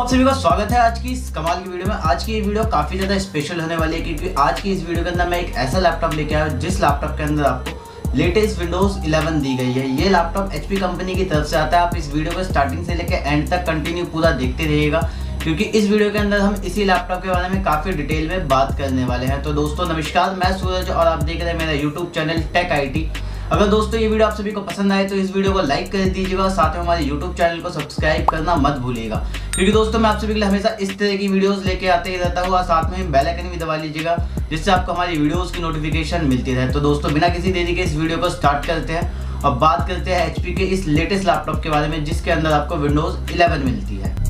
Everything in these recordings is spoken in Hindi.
आप सभी का स्वागत है आज की इस कमाल की वीडियो में। आज की ये वीडियो काफ़ी ज़्यादा स्पेशल होने वाली है क्योंकि आज की इस वीडियो के अंदर मैं एक ऐसा लैपटॉप लेके आया हूँ जिस लैपटॉप के अंदर आपको लेटेस्ट विंडोज़ 11 दी गई है। ये लैपटॉप HP कंपनी की तरफ से आता है। आप इस वीडियो को स्टार्टिंग से लेकर एंड तक कंटिन्यू पूरा देखते रहिएगा क्योंकि इस वीडियो के अंदर हम इसी लैपटॉप के बारे में काफ़ी डिटेल में बात करने वाले हैं। तो दोस्तों नमस्कार, मैं सूरज और आप देख रहे हैं मेरा यूट्यूब चैनल टेक IT। अगर दोस्तों ये वीडियो आप सभी को पसंद आए तो इस वीडियो को लाइक कर दीजिएगा, साथ में हमारे YouTube चैनल को सब्सक्राइब करना मत भूलिएगा क्योंकि दोस्तों मैं आप सभी के लिए हमेशा इस तरह की वीडियोस लेके आते ही रहता हूँ। और साथ में बेल आइकन भी दबा लीजिएगा जिससे आपको हमारी वीडियोस की नोटिफिकेशन मिलती रहे। तो दोस्तों बिना किसी देरी के इस वीडियो को स्टार्ट करते हैं और बात करते हैं HP के इस लेटेस्ट लैपटॉप के बारे में जिसके अंदर आपको विंडोज़ 11 मिलती है।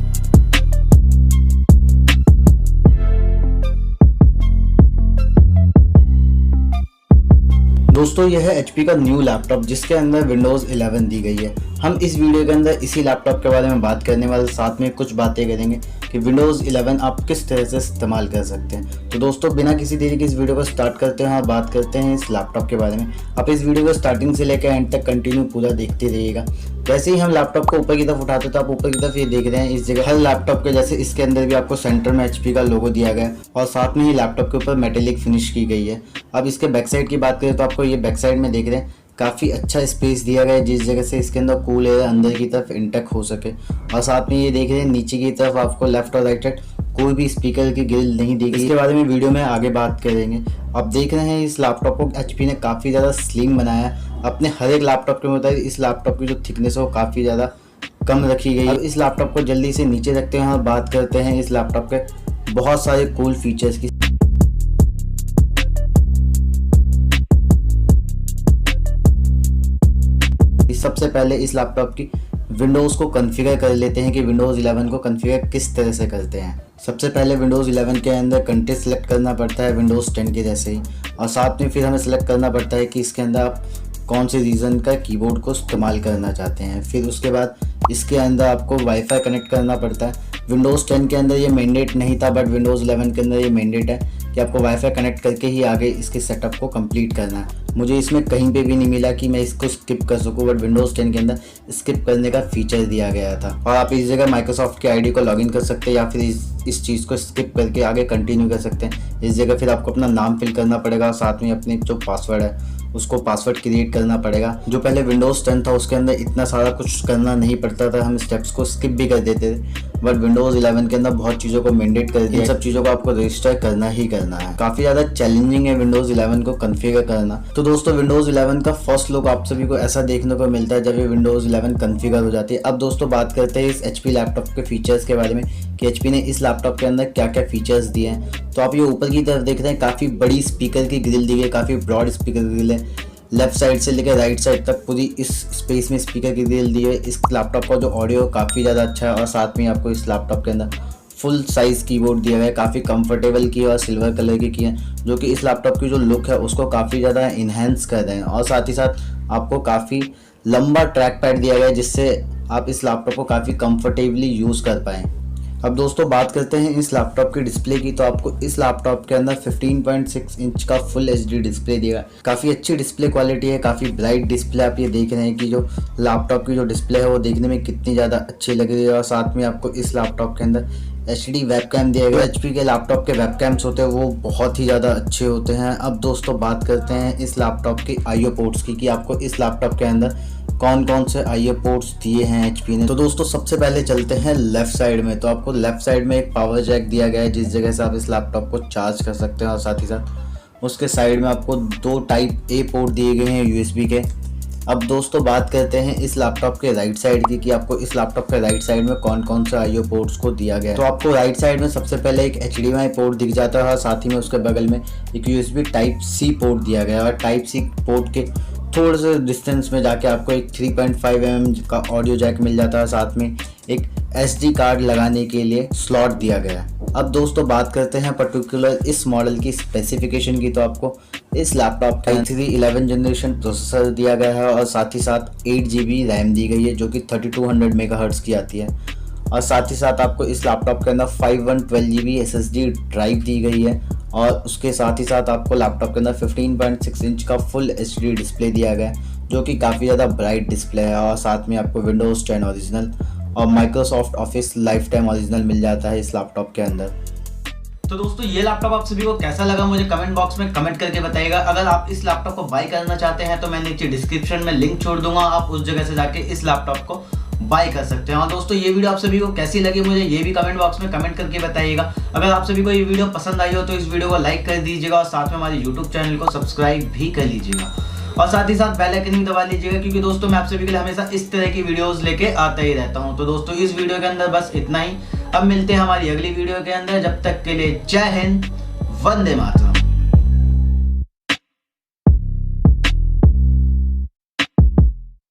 दोस्तों यह है HP का न्यू लैपटॉप जिसके अंदर विंडोज़ 11 दी गई है। हम इस वीडियो के अंदर इसी लैपटॉप के बारे में बात करने वाले, साथ में कुछ बातें करेंगे कि विंडोज़ 11 आप किस तरह से इस्तेमाल कर सकते हैं। तो दोस्तों बिना किसी देरी के इस वीडियो को स्टार्ट करते हैं और बात करते हैं इस लैपटॉप के बारे में। आप इस वीडियो को स्टार्टिंग से लेकर एंड तक कंटिन्यू पूरा देखते रहिएगा। जैसे ही हम लैपटॉप को ऊपर की तरफ उठाते तो आप ऊपर की तरफ ये देख रहे हैं इस जगह हर लैपटॉप के जैसे इसके अंदर भी आपको सेंटर में HP का लोगो दिया गया है और साथ में ही लैपटॉप के ऊपर मेटेलिक फिनिश की गई है। अब इसके बैक साइड की बात करें तो आपको ये बैक साइड में देख रहे हैं काफ़ी अच्छा स्पेस दिया गया है जिस जगह से इसके अंदर कूल एयर अंदर की तरफ इंटेक हो सके। और साथ में ये देख रहे हैं नीचे की तरफ आपको लेफ्ट और राइट साइड कोई भी स्पीकर की ग्रिल नहीं दी गई। इसके बारे में वीडियो में आगे बात करेंगे। आप देख रहे हैं इस लैपटॉप को HP ने काफ़ी ज़्यादा स्लिम बनाया है। अपने हर एक लैपटॉप के मुताबिक इस लैपटॉप की जो थिकनेस है वो काफ़ी ज़्यादा कम रखी गई है। अब इस लैपटॉप को जल्दी से नीचे रखते हैं और बात करते हैं इस लैपटॉप के बहुत सारे कूल फीचर्स की। सबसे पहले इस लैपटॉप की विंडोज़ को कॉन्फ़िगर कर लेते हैं कि विंडोज़ 11 को कॉन्फ़िगर किस तरह से करते हैं। सबसे पहले विंडोज़ 11 के अंदर कंट्री सेलेक्ट करना पड़ता है विंडोज़ 10 के जैसे ही, और साथ में फिर हमें सेलेक्ट करना पड़ता है कि इसके अंदर आप कौन से रीजन का कीबोर्ड को इस्तेमाल करना चाहते हैं। फिर उसके बाद इसके अंदर आपको वाईफाई कनेक्ट करना पड़ता है। विंडोज़ 10 के अंदर ये मैंडेट नहीं था बट विंडोज़ 11 के अंदर ये मैंडेट है कि आपको वाईफाई कनेक्ट करके ही आगे इसके सेटअप को कंप्लीट करना है। मुझे इसमें कहीं पे भी नहीं मिला कि मैं इसको स्किप कर सकूं, बट विंडोज़ 10 के अंदर स्किप करने का फीचर दिया गया था। और आप इस जगह माइक्रोसॉफ्ट की आईडी को लॉगिन कर सकते हैं या फिर इस चीज़ को स्किप करके आगे कंटिन्यू कर सकते हैं। इस जगह फिर आपको अपना नाम फिल करना पड़ेगा और साथ में अपने जो पासवर्ड है उसको पासवर्ड क्रिएट करना पड़ेगा। जो पहले विंडोज़ 10 था उसके अंदर इतना सारा कुछ करना नहीं पड़ता था, हम स्टेप्स को स्किप भी कर देते थे। बट विंडोज़ 11 के अंदर बहुत चीज़ों को मैंडेट कर दिया, इन सब चीज़ों को आपको रजिस्टर करना ही करना है। काफ़ी ज़्यादा चैलेंजिंग है विंडोज़ 11 को कॉन्फ़िगर करना। तो दोस्तों विंडोज़ 11 का फर्स्ट लुक आप सभी को ऐसा देखने को मिलता है जब ये विंडोज़ 11 कॉन्फ़िगर हो जाती है। अब दोस्तों बात करते हैं इस HP लैपटॉप के फीचर्स के बारे में कि HP ने इस लैपटॉप के अंदर क्या क्या फीचर्स दिए हैं। तो आप ये ऊपर की तरफ देख रहे हैं काफ़ी बड़ी स्पीकर की ग्रिल दी गई है, काफ़ी ब्रॉड स्पीकर की ग्रिल है। लेफ्ट साइड से लेकर राइट साइड तक पूरी इस स्पेस में स्पीकर की ग्रिल दी है। इस लैपटॉप का जो ऑडियो काफ़ी ज़्यादा अच्छा है और साथ में आपको इस लैपटॉप के अंदर फुल साइज़ कीबोर्ड दिया गया है, काफ़ी कंफर्टेबल की और सिल्वर कलर की है जो कि इस लैपटॉप की जो लुक है उसको काफ़ी ज़्यादा इन्हेंस कर रहे हैं। और साथ ही साथ आपको काफ़ी लंबा ट्रैक पैड दिया गया है जिससे आप इस लैपटॉप को काफ़ी कंफर्टेबली यूज़ कर पाएँ। अब दोस्तों बात करते हैं इस लैपटॉप की डिस्प्ले की। तो आपको इस लैपटॉप के अंदर 15.6 इंच का फुल HD डिस्प्ले दिया। काफ़ी अच्छी डिस्प्ले क्वालिटी है, काफ़ी ब्राइट डिस्प्ले। आप ये देख रहे हैं कि जो लैपटॉप की जो डिस्प्ले है वो देखने में कितनी ज़्यादा अच्छी लग रही है। और साथ में आपको इस लैपटॉप के अंदर HD वेबकैम दिया गया। HP के लैपटॉप के वेबकैम्स होते हैं वो बहुत ही ज़्यादा अच्छे होते हैं। अब दोस्तों बात करते हैं इस लैपटॉप की IO पोर्ट्स की कि आपको इस लैपटॉप के अंदर कौन कौन से IO पोर्ट्स दिए हैं HP ने। तो दोस्तों सबसे पहले चलते हैं लेफ्ट साइड में। तो आपको लेफ्ट साइड में एक पावर जैक दिया गया है जिस जगह से आप इस लैपटॉप को चार्ज कर सकते हैं। और साथ ही साथ उसके साइड में आपको 2 टाइप A पोर्ट दिए गए हैं USB के। अब दोस्तों बात करते हैं इस लैपटॉप के राइट साइड की कि आपको इस लैपटॉप के राइट साइड में कौन कौन से IO पोर्ट्स को दिया गया है। तो आपको राइट साइड में सबसे पहले एक HDMI पोर्ट दिख जाता है और साथ ही में उसके बगल में एक USB Type-C पोर्ट दिया गया है। और Type-C पोर्ट के थोड़े से डिस्टेंस में जाके आपको एक 3.5 mm का ऑडियो जैक मिल जाता है, साथ में एक SD कार्ड लगाने के लिए स्लॉट दिया गया है। अब दोस्तों बात करते हैं पर्टिकुलर इस मॉडल की स्पेसिफिकेशन की। तो आपको इस लैपटॉप का i3 11 जनरेशन प्रोसेसर दिया गया है और साथ ही साथ 8 GB रैम दी गई है जो कि 3200 MHz की आती है। और साथ ही साथ आपको इस लैपटॉप के अंदर 512 GB SSD ड्राइव दी गई है और उसके साथ ही साथ आपको लैपटॉप के अंदर 15.6 इंच का फुल HD डिस्प्ले दिया गया है जो कि काफ़ी ज़्यादा ब्राइट डिस्प्ले है। और साथ में आपको विंडोज़ 10 ओरिजिनल और Microsoft office life time original मिल जाता है इस लैपटॉप के अंदर। तो दोस्तों ये लैपटॉप आप सभी को कैसा लगा मुझे कमेंट बॉक्स में कमेंट करके बताइएगा। अगर आप इस लैपटॉप को बाय करना चाहते हैं तो मैं नीचे डिस्क्रिप्शन में लिंक छोड़ दूंगा, आप उस जगह से जाके इस लैपटॉप को बाय कर सकते हैं। और दोस्तों ये वीडियो आप सभी को कैसी लगी मुझे ये भी कमेंट बॉक्स में कमेंट करके बताइएगा। अगर आप सभी को ये वीडियो पसंद आई हो तो इस वीडियो को लाइक कर दीजिएगा और साथ में हमारे यूट्यूब चैनल को सब्सक्राइब भी कर लीजिएगा और साथ ही साथ बेल आइकन भी दबा लीजिएगा, क्योंकि दोस्तों मैं आप सभी के लिए हमेशा इस तरह की वीडियोस लेके आता ही रहता हूं। तो दोस्तों इस वीडियो के अंदर बस इतना ही। अब मिलते हैं हमारी अगली वीडियो के अंदर, जब तक के लिए जय हिंद, वंदे मातरम।